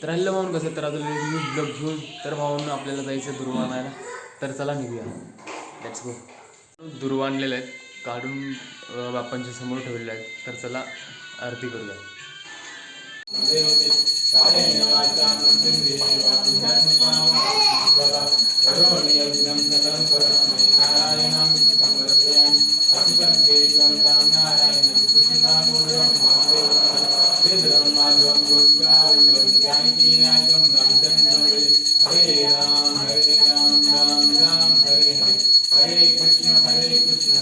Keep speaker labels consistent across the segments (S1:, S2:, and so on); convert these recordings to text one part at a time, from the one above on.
S1: तर हल्लं म्हणून कसं तर अजून न्यू ब्लॉग घेऊन तर भाऊन आपल्याला जायचं दुर्वा आणायला. तर चला निघूया, लेट्स गो. दुर्वा आणलेलं आहेत, काढून बाप्पांच्या समोर ठेवलेलं आहेत. तर चला आरती करूया. हरे राम राम राम हरे हरे, हरे कृष्ण कृष्ण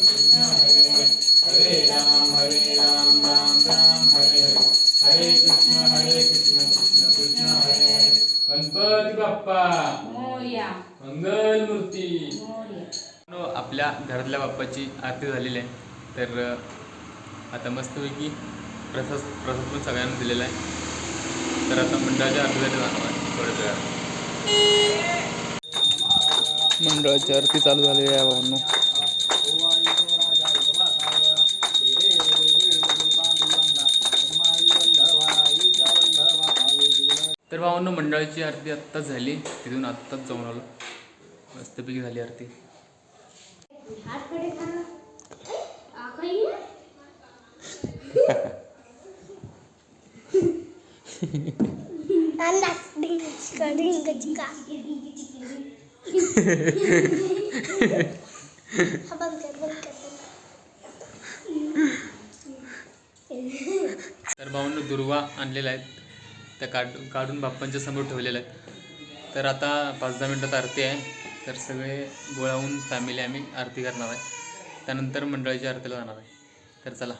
S1: कृष्ण हरे हरे, हरे राम राम राम हरे हरे, हरे कृष्ण कृष्ण कृष्ण हरे हरे. गणपती बाप्पा मोरया, मंगल मूर्ती. आपल्या घरातल्या बाप्पाची आरती झालेली आहे. तर आता मस्तपैकी प्रसाद पण सगळ्यांना दिलेला आहे. तर आता मंडळाच्या आरतीसाठी जाणार आहे थोड्या वेळात. मंडळाची आरती चालू झालेली आहे भावांनो. तर भावांनो मंडळाची आरती आत्ताच झाली, तिथून आत्ताच जाऊन आलो. मस्तपैकी झाली आरती. तर भावांनो दुर्वा आणलेल्या आहेत, त्या काढून बाप्पांच्या समोर ठेवलेल्या आहेत. तर आता 5-10 मिनटात आरती आहे. तर सगळे गोळा होऊन फॅमिली आम्ही आरती करणार आहे. त्यानंतर मंडळाची आरतीला जाणार आहे. तर चला.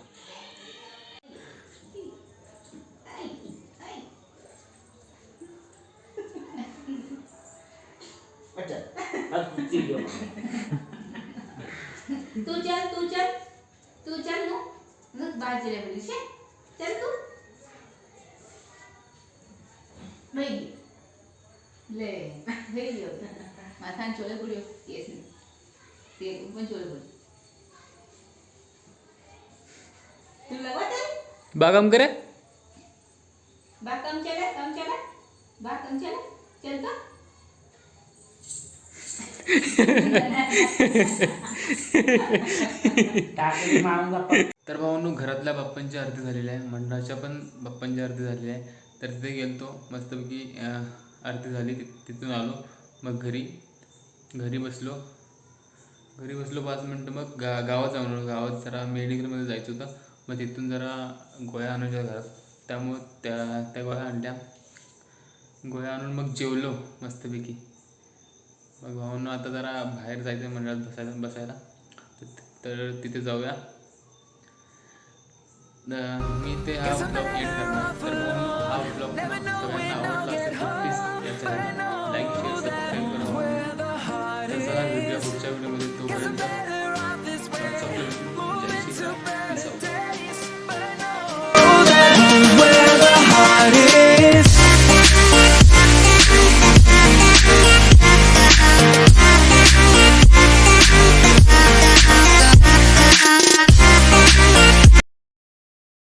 S2: तू चल ना बाजूला बोलू चल तू भाई ले भाई माथान चोले पुडियो केस ने ते पण चोले पुडियो तू लगवाते
S1: बागम करे
S2: बागम चला चल तो
S1: तर भावांनो घरातल्या बाप्पांची आरती झालेली आहे, मंडळाच्या पण बाप्पांची आरती झालेली आहे. तर तिथे गेलतो, मस्तपैकी आरती झाली, तिथून आलो. मग घरी बसलो 5 मिनटं. मग गावात जाऊन आलो. गावात जरा मेडिकलमध्ये जायचं होतं. मग तिथून जरा गोळ्या आणायच्या घरात, त्यामुळं त्या गोळ्या आणल्या. गोळ्या आणून मग जेवलो मस्तपैकी. मग भावांनो आता जरा बाहेर जायचं आहे मंडळात बसायला. तर तिथे जाऊया. मी ते हा ब्लॉग एंड करणार. तर भावांनो हा ब्लॉग सगळ्यांना आवडला असेल तर प्लीज या चॅनलला लाईक शेअर